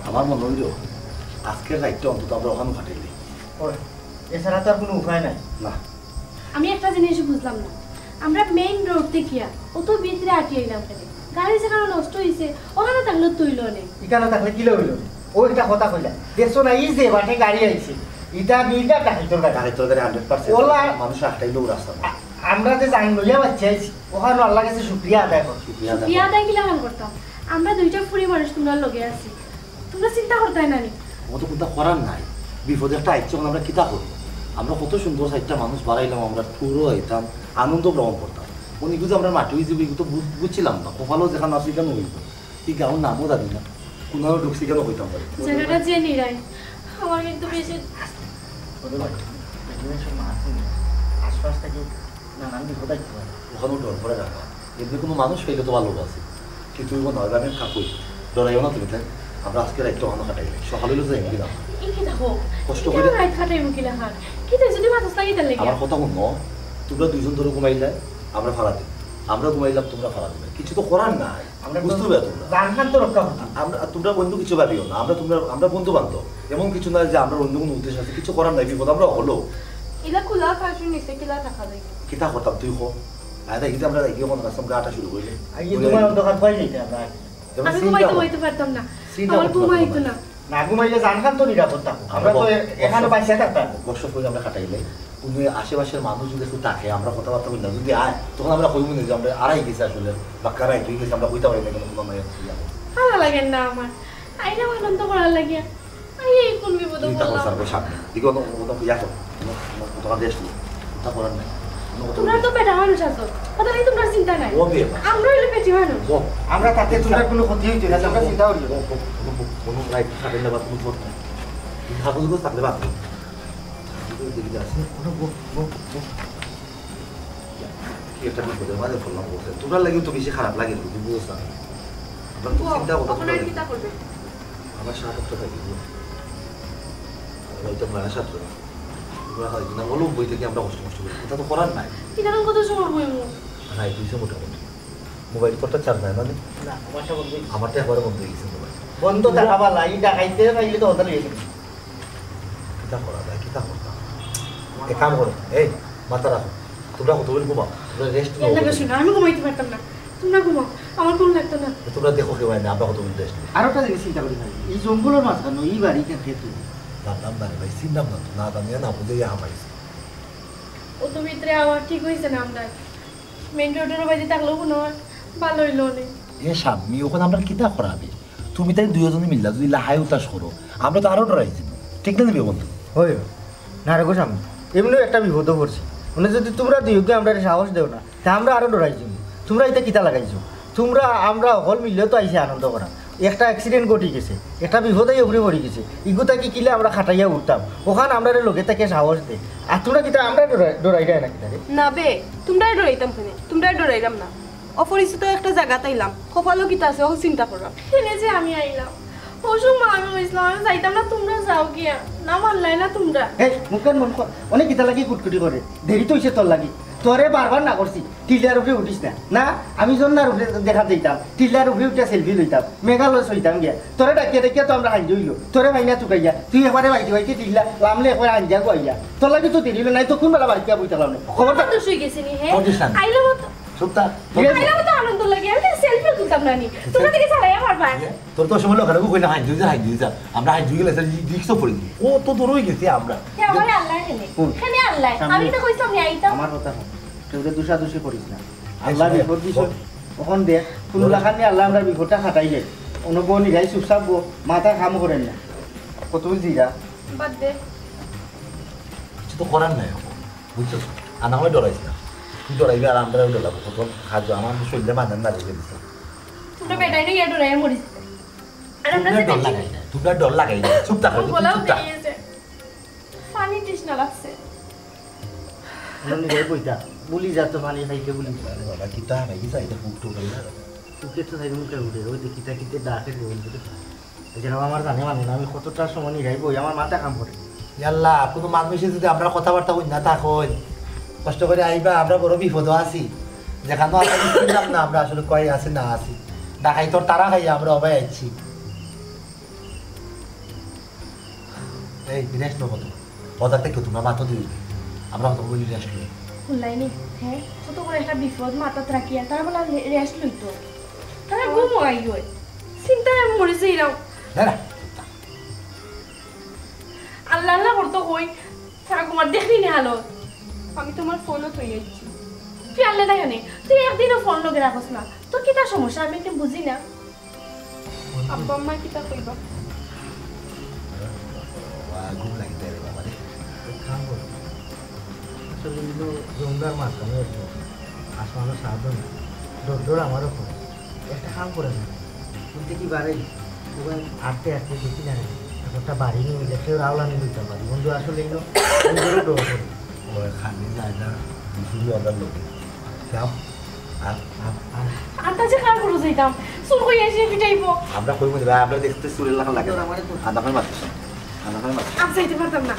আমার মনে হইল আজকের রাইটটা অন্তত আমরা ওখানে কাটাইলি। এছাড়া তো আর কোনো উপায় নাই। না আমি একটা জিনিস বুঝলাম না, আমরা মেইন রোড থেকে অত ভিতরে আটিয়াইলাম কেন? গাড়ি যেখানে নষ্ট হয়েছে ওখানে থাকলে তুইল নেই, এখানে থাকলে কি লইল? ও একটা কথা কইলা, দেখছো না এই যে বাটে গাড়ি আইছে এটা নিটা টাকাইতর গাড়ি। গাড়ি তোর গাড়ি 100% ওলা মানুষ একটাই লোক রাস্তা। আমরা যে জান লইয়া বাচ্চা আইছি ওখানে আল্লাহ কাছে শুকরিয়া আদায় কর। বিয়া দেয় কিলা কাম করতাম আমরা দুইটা ফুরি মানুষ তোমরা লগে আছি, তোমরা চিন্তা করতে না নি? ও তো কোনটা করার নাই, বিপদে একটা আইছে আমরা কিতা করি? আমরা কত সুন্দর সাইডটা মানুষ বাড়াইলাম, আমরা টুরও হইতাম, আনন্দ গ্রহণ করতাম। উনি কিন্তু আমরা মাটি হয়ে যাবো তো বুঝছিলাম না, কপালও যেখানে আসি কেন হইব এই গাঁর নামও জানি না, কোনো ঢুকছি কেন হইতাম পারি। জায়গাটা যে নিরাই আমার কিন্তু বেশি আশপাশ থেকে নানান বিপদ আইতে পারে, ওখানেও ডর করে রাখা। এমনি কোনো মানুষ পেলে তো ভালো আছে, কিন্তু নয় আমি কাকুই ডরাইও না তুমি। তাই আমরা আজকে রাইটটা ওখানে কাটাই সকাল হইলো যাই কিনা কি দেখো কষ্ট করে রাত কাটাই মুকিলা হার কি তাই যদি মাথা লাগি তার লাগি আমার কথা শুনো, তোমরা দুইজন ধরে ঘুমাইলে আমরা ফাড়া দিই, আমরা ঘুমাইলাম তোমরা ফাড়া দিবে, কিছু তো করার নাই। আমরা বুঝতে পারি তোমরা জানখান তো রক্ষা করতাম আমরা, তোমরা অন্য কিছু ভাবিও না। আমরা বন্ধু বান্ধব, এমন কিছু না যে আমরা অন্য কোনো উদ্দেশ্য আছে, কিছু করার নাই। বিপদ আমরা হলো ইলা কুলা কাশু নিছে কিলা টাকা দেই কিতা করতাম তুই হো আয় দেখি আমরা এগিয়ে মনে কাছে গাটা শুরু করলে আইয়ে তোমার দোকান পাই নিতে আমরা আমি ঘুমাইতে পারতাম না, আমার ঘুমাইতো না। না ঘুমাইলে জানখান তো নিরাপদ থাকো, আমরা তো এখানে বাইসা থাকতাম। কষ্ট করে আমরা কাটাইলে কোনো আশেপাশের মানুষ যদি একটু তাকে আমরা কথাবার্তা বলি না, যদি আয় তখন আমরা কইব না যে আমরা আড়াই গেছি আসলে বা কারাই তুই গেছি, আমরা কইতে পারি না কেন ভালো লাগেন না আমার, আইলাম আনন্দ করার লাগিয়া আই এই কোন বিপদ বললাম সামনে দিকে তোমার দেশ তা করার নাই। তোমরা তো পেটা মানুষ আছো, কথা নাই তোমরা চিন্তা নাই, আমরা হইলে পেটি মানুষ। আমরা তাতে তোমরা কোনো ক্ষতি হইতো না, আমরা চিন্তা করি কোনো রাইট থাকেন না বা কোনো ফোন নাই, থাকুন থাকলে বাদ দেখি আছে কি একটা বিপদের মাঝে ফেললাম বলছে। তোমরা লাগে তো বেশি খারাপ লাগে তুমি বুঝছো না, আমরা তো চিন্তা করতে আমার সাথে থাকি হয়তো মায়ের সাথে হয়তো না বলো বই থেকে আমরা কষ্ট করি, এটা তো করার নাই। কিরকম কত সময় বইমু নাই তুইছে মোটামুটি মোবাইল তোরটা চার্জ নাই মানে না বাসা বন্ধ আমারটা একবারে বন্ধ হয়ে গেছে মোবাইল বন্ধ টাকা বালা এই ডাকাইতে পাইলে তো হতে লেগে গেছে। কিতা করা যায় কিতা করতাম? এক কাম করো, এই মাথা রাখো, তোমরা কত বলে ঘুমাও, তোমরা রেস্ট নাও। এলাকা শুনো আমি ঘুমাইতে পারতাম না, তোমরা ঘুমাও, আমার কোন লাগতো না। তোমরা দেখো কেউ হয় না, আমরা কত বলে রেস্ট নিই। আর একটা জিনিস চিন্তা করি ভাই, এই জঙ্গলের মাঝখানে এই বাড়ি কেন খেতে জানলাম না রে ভাই, চিনলাম না তো, না জানিয়ে না বুঝে আমাইছি। ও তো ভিতরে আবার ঠিক হয়েছে না, আমরা মেন রোডের বাইরে থাকলেও কোনো ভালো হইলো না। এ স্বামী ওখানে আমরা কিতা করাবে? তুমি তাই দুজনে মিললা যদি লাহাই উতাস করো, আমরা তো আরো ডরাইছি, ঠিক না দেবে বন্ধু? হয় না রে গো সামনে এমনিও একটা বিপদ পড়ছি, মানে যদি তোমরা দুইকে আমরা সাহস দেও না তা আমরা আরো ডরাইছি। তোমরা এটা কিতা লাগাইছো? তোমরা আমরা হল মিললেও তো আইসি আনন্দ করা, একটা অ্যাক্সিডেন্ট ঘটি গেছে, একটা বিপদেই উপরে পড়ে গেছে, ইগুতাকে কিলে আমরা খাটাইয়া উঠতাম, ওখানে আমরা লোকে তাকে সাহস দেয়। আর তোমরা কিতা আমরা ডরাই দেয় না কিতা রে? না বে তোমরাই ডরাইতাম কেন? তোমরাই ডরাইলাম না, অপরিচিত একটা জায়গাতে আইলাম, কপালও কিতা আছে ও চিন্তা করলাম। এনে যে আমি আইলাম ও সময় আমি হয়েছিলাম, আমি যাইতাম না, তোমরা যাও গিয়া না মানলাই না তোমরা। এই মুখের মন অনেক কিতা লাগি কুটকুটি করে দেরি তো হইছে তোর লাগি, তোরে বারবার না করছি টিলার উপরে উঠিস না। না আমি জন্নার উপরে দেখা দিতাম, টিলার উপরে উঠে সেলফি লইতাম, মেঘালয় সইতাম গিয়া, তোরে ডাকিয়া ডাকিয়া তো আমরা হাঁজি হইলো, তোরে মাইনা চুকাইয়া তুই এবারে বাইতে বাইতে টিলা লামলে একবার আঞ্জা গাইয়া, তোর লাগি তো দেরি নাই তো কোন বেলা বাড়িতে বইতাম না। খবরটা তো শুই গেছি নি হে আইলাম তো আইলাম তো আনন্দ লাগে, আমি সেলফি তুলতাম না নি, তোমরা থেকে চালাইয়া পারবা। তোর তো সময় লোক কই না হাঁজি যা আমরা হাঁজি গেলে রিক্সও পড়ি, ও তো দূর হয়ে গেছি আমরা। আমার আল্লাহ হেনে আল্লাহ, আমি তো কইতাম নি আইতাম। আমার কথা কেউ দোষাদোষি করিস না, আল্লাহ বিপদ বিষয় ওখান দেখ কোনো লাখান নিয়ে আল্লাহ আমরা বিপদটা খাটাইলে অনুভব নিরাই চুপচাপ মাথা কাম করেন না কত বুঝিরা বাদ দে, কিছু তো করার নাই বুঝছো, আর না হয় ডরাইস না, তুই ডরাইবি আর আমরাও ডরাবো, প্রথম খাদ্য আমার শরীরে বাঁধান না রেখে দিচ্ছে। তোমরা বেটাই না ইয়াটো রায় মরিস, আর আমরা যে ডর লাগাই না, তোমরা ডর লাগাই না, চুপ থাকো বলাও চুপ থাক। গেছে পানি তৃষ্ণা লাগছে, নিরাই বইটা বলি যা তো পানি খাইতে বলি বাবা কিতা ভাই যাই এটা বুক টুক না মুখে তো খাই মুখে উঠে ওই দেখিটা কিতে ডাকে যেন আমার জানে মানে না আমি কতটার সময় নিরাই বই আমার মাথা কাম করে। আল্লাহ কোনো মানুষে যদি আমরা কথাবার্তা কই না থাকুন, কষ্ট করে আইবা, আমরা বড় বিপদও আছি, যেখানে আমরা বুঝলাম না আমরা আসলে কয় আছে না আছি, ডাকাই তোর তারা খাইয়া আমরা অবাই আইছি। এই রেস্ট নেবো তো পদার্থ কেউ তোমরা মাথা দিই আমরা কত বলি রেস্ট লই শুনলাইনি হ্যাঁ কত করে একটা বিপদ মাথাত রাখিয়া তারা বলে রেস্ট লইতো তারা ঘুম আই হয় চিন্তায় আমি মরেছে এরাও না না আল্লাহ আল্লাহ করতো কই তারা ঘুমার দেখলি না হালো আমি তোমার ফোনও থই যাচ্ছি তুই আনলে না কেন তুই একদিনও ফোন লোকে রাখস না তোর কি তার সমস্যা আমি একটু বুঝি না আব্বা আম্মা কিতা কইবা ঘুম লাগতে রে বাবা রে কাম করো আসলে এগুলো জমদার মাঝখানে আসমানো সাধন দৌড় আমারও করে একটা কাম করে না বলতে কি বাড়ি সবাই আটতে আটতে দেখি না একটা বাড়ি নিয়ে গেলে কেউ রাওলা নিয়ে দিতে পারি বন্ধু আসলে এগুলো দৌড় করি ওই খালি যায় না শুধু অর্ডার লোকে যাও আর তা যে কার করো যাইতাম সুর হয়ে এসে পিটাইবো আমরা কই মধ্যে আমরা দেখতে সুরের লাগা লাগে আদা করে মারতে আদা করে মারতে আমি যাইতে পারতাম না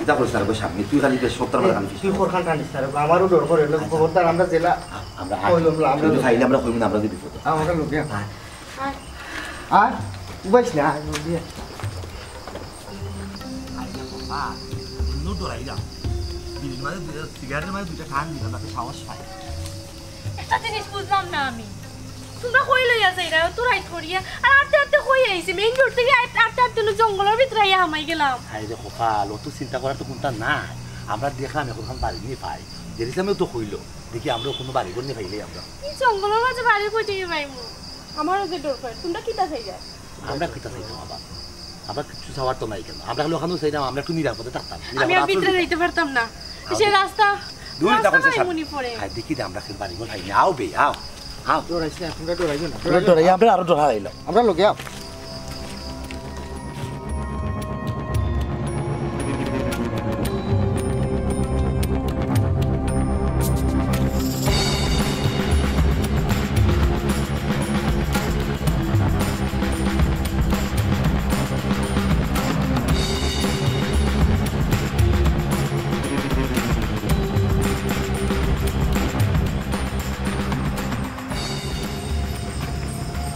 এটা করিস আর সামনে তুই খালি বেশ 70 টাকা আনছিস তুই খোরখান টানিস না আমারও ডর করে খবরদার আমরা জেলা আমরা আমরা আমরা খাইলে আমরা কই না আমরা দিবি তো আমাকে লোকে আর আর উবাইস না দিয়ে নো ডরাই না বিল মানে সিগারেটের মানে দুইটা টান দিলাম তাতে সাহস পায় একটা জিনিস বুঝলাম না আমি তোমরা কই লইয়া যাইরা তো রাইট করিয়া আর আটতে আটতে কই আইছি মেইন রোড থেকে আটতে আটতে জঙ্গলের ভিতরে আইয়া হামাই গেলাম হাই রে কপাল অত চিন্তা করার তো কোনটা না আমরা দেখলাম এখন বাড়ি নিয়ে পাই যেরিসামেও তো কইলো দেখি আমরা কোনো বাড়ি করে নিয়ে পাইলে আমরা এই জঙ্গলের মাঝে বাড়ি কই থেকে পাইমু আমারও যে ডর করে তোমরা কিতা চাই যায় আমরা কিতা চাইতাম আবার আমরা কিছু চাওয়ার তো নাই কেন আমরা হলো ওখানেও চাইতাম আমরা একটু নিরাপদে থাকতাম আমি আর ভিতরে যাইতে পারতাম না সে রাস্তা দূরে তখন মনি পড়ে হাই দেখি আমরা কি বাড়ি করে খাই আও বে আও আও ডরাইস না তোমরা ডরাইও না ডরাই আমরা আরো ডরাইলাম আমরা লোকে আও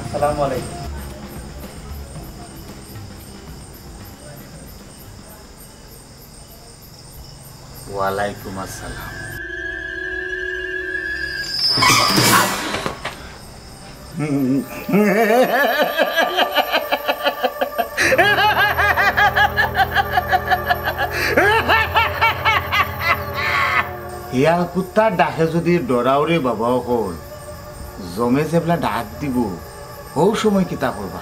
আসসালামু আলাইকুম ওয়ালাইকুম আসসালাম ইয়ার কুত্তার ডাকে যদি ডরাওরে বাবা হল জমে যেবলা ডাক দিব ও সময় কিতা করবা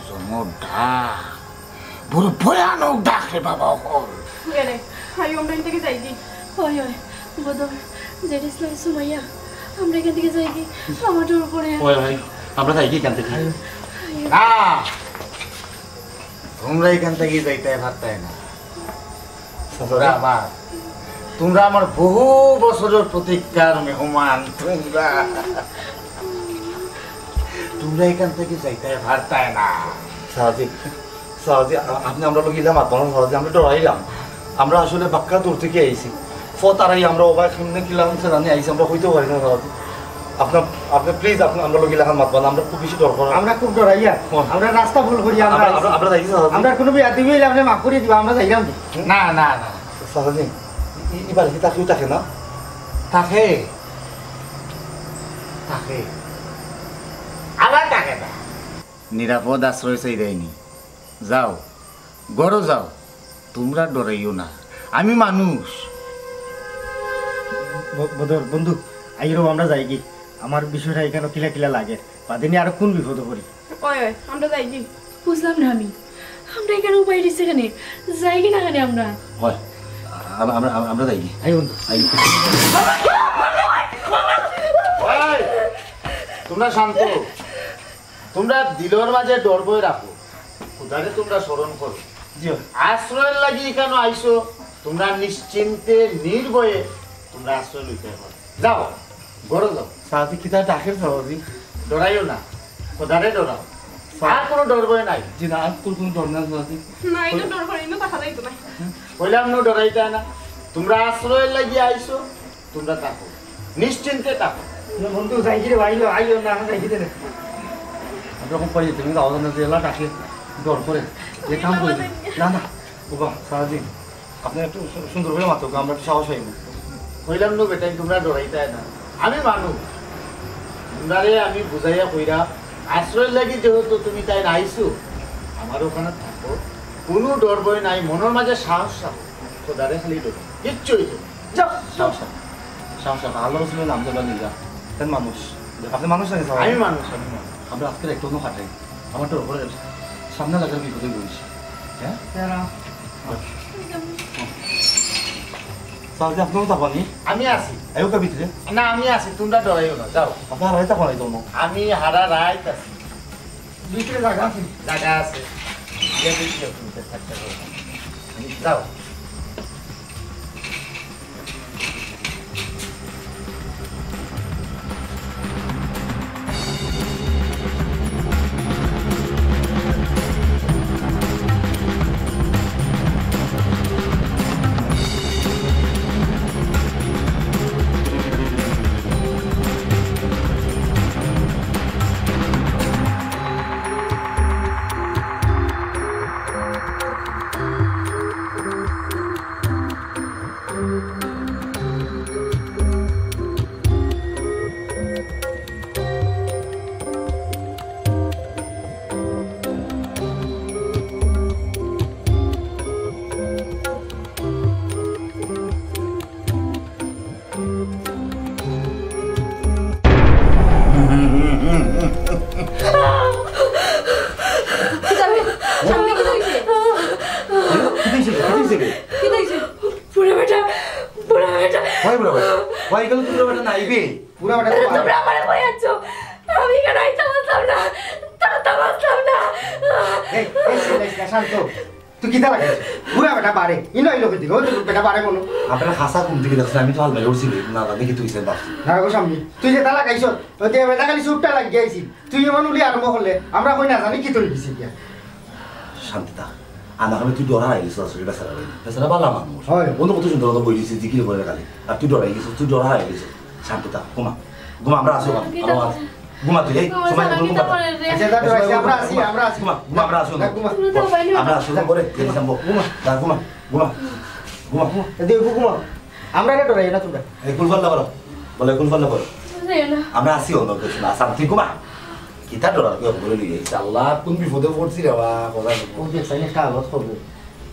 জমর ডাক বড় ভয়ানক ডাক রে বাবা হল গেলে হাই আমরা থেকে যাই দি ওই ওই বদর যেটা ইসলাম সুমাইয়া আমরা এখান থেকে যাই কি আমার ডর করে ওই ভাই আমরা যাই কি কানতে খাই না তোমরা এখান থেকে যাইতে পারতাই না তোমরা আমার তোমরা আমার বহু বছরের প্রতীক্ষার মেহমান তোমরা এখান থেকে যাইতে পারতাই না সাহায্য সাহায্য আপনি আমরা লোক ইলাম আপনার সাহায্য আমরা ডরাইলাম আমরা আসলে বাক্কা দূর থেকে আইছি তারাই আমরা ওবাই সামনে কিলাম সে জানি আইছি আমরা হইতেও পারি না সাহায্য আপনার আপনি প্লিজ আপনি আমরা লোক ইলাকান মাতবান আমরা খুব বেশি দরকার আমরা খুব ডরাইয়া আমরা রাস্তা ভুল করি আমরা আমরা যাই সাহায্য আমরা কোনো বিয়া দিবি আপনি মাফ করে দিবা আমরা যাইলাম না না না সাহায্য এবার কি তাকেও থাকে না থাকে থাকে আবার থাকে না নিরাপদ আশ্রয় চাই দেয়নি যাও গড়ো যাও তোমরা ডরাইও না আমি মানুষ বদর বন্ধু আইরো আমরা যাই কি আমার বিষয়টা এখানে কিলা কিলা লাগে বাদিনী আর কোন বিপদ করি ওই ওই আমরা যাই দি বুঝলাম না আমরা এখানে উপায় দিচ্ছে এখানে যাই কি না কেন আমরা হয় আমরা আমরা যাই আই বন্ধু আই ওই, তোমরা শান্ত তোমরা দিলর মাঝে ডর বই রাখো খুদারে তোমরা স্মরণ করো আশ্রয়ের লাগি কেন আইসো তোমরা নিশ্চিন্তে নির্ভয়ে তোমরা আশ্রয় লইতে পারো যাও গড়ো যাও সাহায্য কি তার ডাকের সাহায্য ডরাইও না খোদারে ডরাও আর কোনো ডর বই নাই জি না আর তোর কোনো ডর না সাহায্য না এটা ডর করে না দেখা যাইতো না কইলাম নো ডরাইতে না তোমরা আশ্রয়ের লাগি আইসো তোমরা থাকো নিশ্চিন্তে থাকো বন্ধু যাই কি রে ভাইলো আইও না যাই কি রে আমরা কোন পাই তুমি যাও না জেলা ডাকে ডর করে যে কাম করি না না বাবা সারাজি আপনি একটু সুন্দর করে মাত্র আমরা একটু সাহস হইব কইলাম নো বেটাই তোমরা ডরাইতাই না আমি মানুষ তোমরারে আমি বুঝাইয়া কইরা আশ্রয় লাগি যেহেতু তুমি তাই আইছো আমার ওখানে থাকো কোনো ডর ভয় নাই মনের মাঝে সাহস থাকো খোদারে খালি ডর কিচ্ছু হইতো যাও সাহস সাহস আল্লাহ রসুলের নাম দেবা নিয়ে যা কেন মানুষ আপনি মানুষ নাকি আমি মানুষ আমি মানুষ আমরা আজকের একটু হাঁটাই আমার তো ওপরে সামনে লাগার বিপদে বলিস হ্যাঁ সাহস আপনিও থাকি আমি আছি আয়ো কা ভিতরে না আমি আছি তোমরা ডরাইও না যাও আপনার হারাইতে পারাই তো আমি হারা রাইত আছি ভিতরে জায়গা আছে জায়গা আছে গিয়ে দেখি তুমি থাকতে পারো যাও পুরা বেটা তোমরা আমারে কই আছো আমি কেন আইতে বলতাম না তা বলতাম না এই শান্ত তুই কিতা লাগে পুরা বেটা বাড়ে ইনো ইনো কই দিগো বেটা বাড়ে মনো আপনারা খাসা কোন দিকে দেখছেন আমি তো হাল মেরে উঠছি না দেখি তুই সেন বাপ না গো সামনে তুই যে তালা গাইছ ওই যে বেটা খালি সুপটা লাগি আইছি তুই এমন উলি আরম্ভ করলে আমরা কই না জানি কি তুই দিছিস কি শান্তিতা আনা হলে তুই ডরা গেছিস আসলে বেচারা বেচারা ভালো মানুষ হয়। বন্ধু কত সুন্দর কথা বই দিছিস জিকির করে খালি আর তুই ডরাই গেছিস তুই ডরা গেছিস শান্তিতা ঘুমা ঘুমা আমরা আসো ঘুমা তুই এই সময় ঘুমা আচ্ছা দাদা আমরা আসি ঘুমা ঘুমা আমরা আসো ঘুমা আমরা আসো করে দেখি যাবো ঘুমা ঘুমা ঘুমা ঘুমা দেখ ঘুমা আমরা রে ডরাই না তোমরা এই কুলফাল্লা করো বলে কুলফাল্লা করো আমরা আসি অন্য কিছু না আসা তুই ঘুমা কিতা ডরার কেউ বলে লিয়ে আল্লাহ কোন বিপদে পড়ছি রে বা কথা ও দেখছাই না কাগজ করবে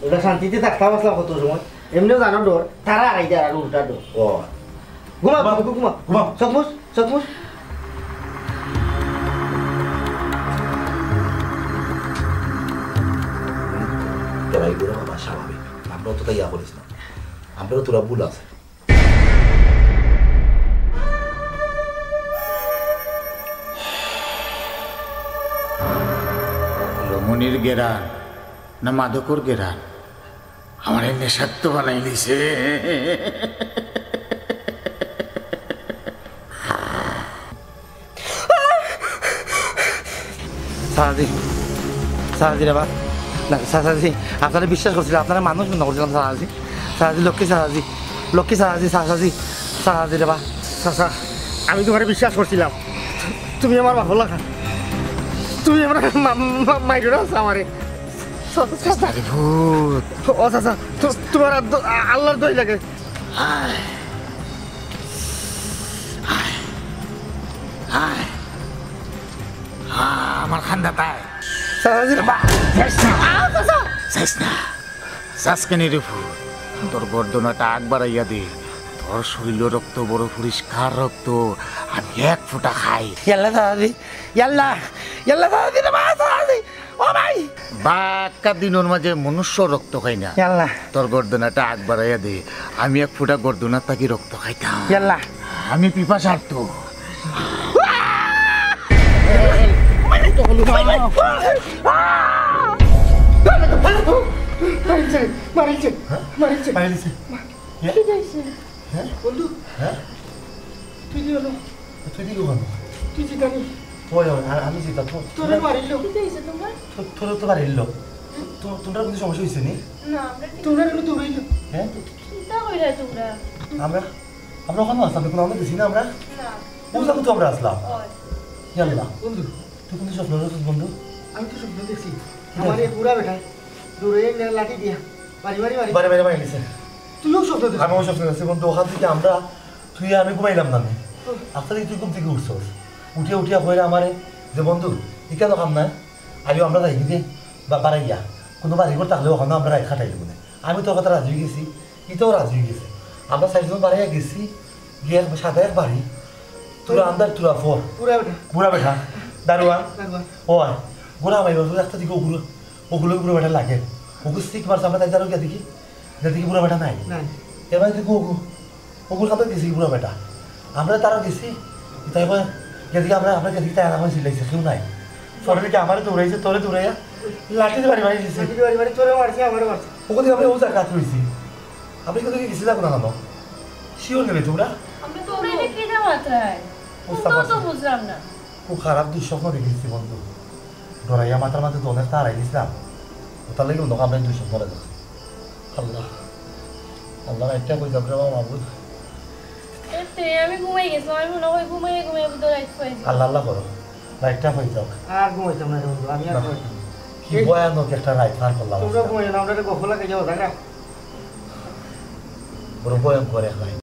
ওটা শান্তিতে থাকতে বসলাম কত সময় এমনিও জানো ডর তারা আড়াই দেয় আর উল্টা ডর ও ঘুমা ঘুমা ঘুমা চকমুস চকমুস ডরাই করে বাবা স্বাভাবিক আমরাও তো তাই ইয়া করিস না আমরাও তোরা ভুল আছে রমণীর গেরান না মাদকর গেরান আমার এই নেশাক্ত বানাই দিছে সারাজি সারাজি রে বা না সারাজি আপনারা বিশ্বাস করছিলেন আপনারা মানুষ মনে করছিলাম সারাজি সারাজি লক্ষ্মী সারাজি সারাজি রে বা চাচা আমি তোমার বিশ্বাস করছিলাম তুমি আমার ভালো লাগা তুমি আমার মাইরে আছে আমারে ভূত ও চাচা তোমার আল্লাহর দই লাগে আমার খান্দা তাই চাচাজি রে বা শ্বাসকানি রে ভূত তোর গর্দনাটা আগ বাড়াইয়া দে তোর শরীর রক্ত বড় পরিষ্কার রক্ত আমি এক ফোঁটা খাই ইয়াল্লা সারাজি ইয়াল্লা সারাজি রে বা সারাজি ও ভাই বাক্কা দিনের মাঝে মনুষ্য রক্ত খাই না ইয়াল্লা তোর গর্দনাটা আগ বাড়াইয়া দে আমি এক ফোঁটা গর্দনার তাকি রক্ত খাইতাম ইয়াল্লা আমি পিপা সারতো মারিছে হ্যাঁ বন্ধু হ্যাঁ তুই কি হলো তুই দিলু কেন তুই কি জানি ওই আমি যেটা তোরে মারিল তোর তো বাড়ি এলো তোমরা কোনো সমস্যা হয়েছে নি তোরা হলো দৌড়াইল হ্যাঁ চিন্তা কইরা তোমরা আমরা ওখানে আসলাম কোনো আমরা গেছি না আমরা বুঝলাম তো আমরা আসলাম ইয়াল্লা বন্ধু তুই কিন্তু স্বপ্ন দেখছিস বন্ধু আমি তো স্বপ্ন দেখছি আমার এই পুরা বেটা দৌড়ে লাঠি দিয়া বাড়ি বাড়ি বাড়ি বারে বারে বাড়ি গেছে তুইও স্বপ্ন দেখছিস? আমি ওসব শুনেছি বন্ধু ওখান থেকে আমরা তুই আমি ঘুমাইলাম না আমি আপনার তুই ঘুম থেকে উঠছস উঠিয়া উঠিয়া কইরা আমারে যে বন্ধু ইকা তো কাম না আলিও আমরা যাই যে বা বাড়াইয়া কোনো বাড়ি ঘর থাকলে ওখানে আমরা রাত খাটাইলি বলে আমি তোর কথা রাজি হয়ে গেছি ইটাও রাজি হয়ে গেছে আমরা চারজন বাড়াইয়া গেছি গিয়ে সাদা এক বাড়ি তোরা আন্দার তোরা ফর পুরা বেটা বুড়া বেঠা দারোয়ান দারোয়ান। ও গোড়া মাইব একটা দিকে ওগুলো ওগুলো বুড়া বেটা লাগে ওগুলো স্টিক মারছে আমরা তাই জানো গিয়ে দেখি দেখি বুড়া বেটা নাই নাই এবার দেখি ওগু ওগুর খাতে গেছি বুড়া বেটা আমরা তারা গেছি তাই গেদিকে আমরা আমরা গেদিকে তাই আমার সিলাইছে কেউ নাই পরে দিকে আমার দৌড়াইছে তোরে দৌড়াইয়া লাঠিতে বাড়ি বাড়ি দিয়েছে বাড়ি বাড়ি বাড়ি তোরে মারছে আমারও মারছে ওখান থেকে আমরা ও জায়গা রয়েছি আপনি কোথাও গেছি যাবো না কেন শিওর নেবে তোমরা আমরা তো তোমরা এটা কি মাত্রায় বুঝতে তো পারছি বুঝলাম না খুব খারাপ দুঃস্বপ্ন দেখেছি বন্ধু ডরাইয়া মাথার মাঝে দোনের তার আইছিলাম তার লাগে অন্য আমরা দুঃস্বপ্ন দেখছি আল্লাহ আল্লাহ একটা কই যাবে মাহবুদ এতে আমি ঘুমাই গেছিলাম আমি মনে হয় ঘুমাই ঘুমাই বুঝতে রাইট পাইছি আল্লাহ আল্লাহ করো লাইটটা হয়ে যাও আর ঘুমাইতাম না রে বন্ধু আমি আর ঘুমাইতাম না। কি ভয়ানক একটা রাইট পার করলাম তোমরা ঘুমাই না আমরা গফলা কে যাও দেখ বড় ভয়ঙ্কর এক রাইট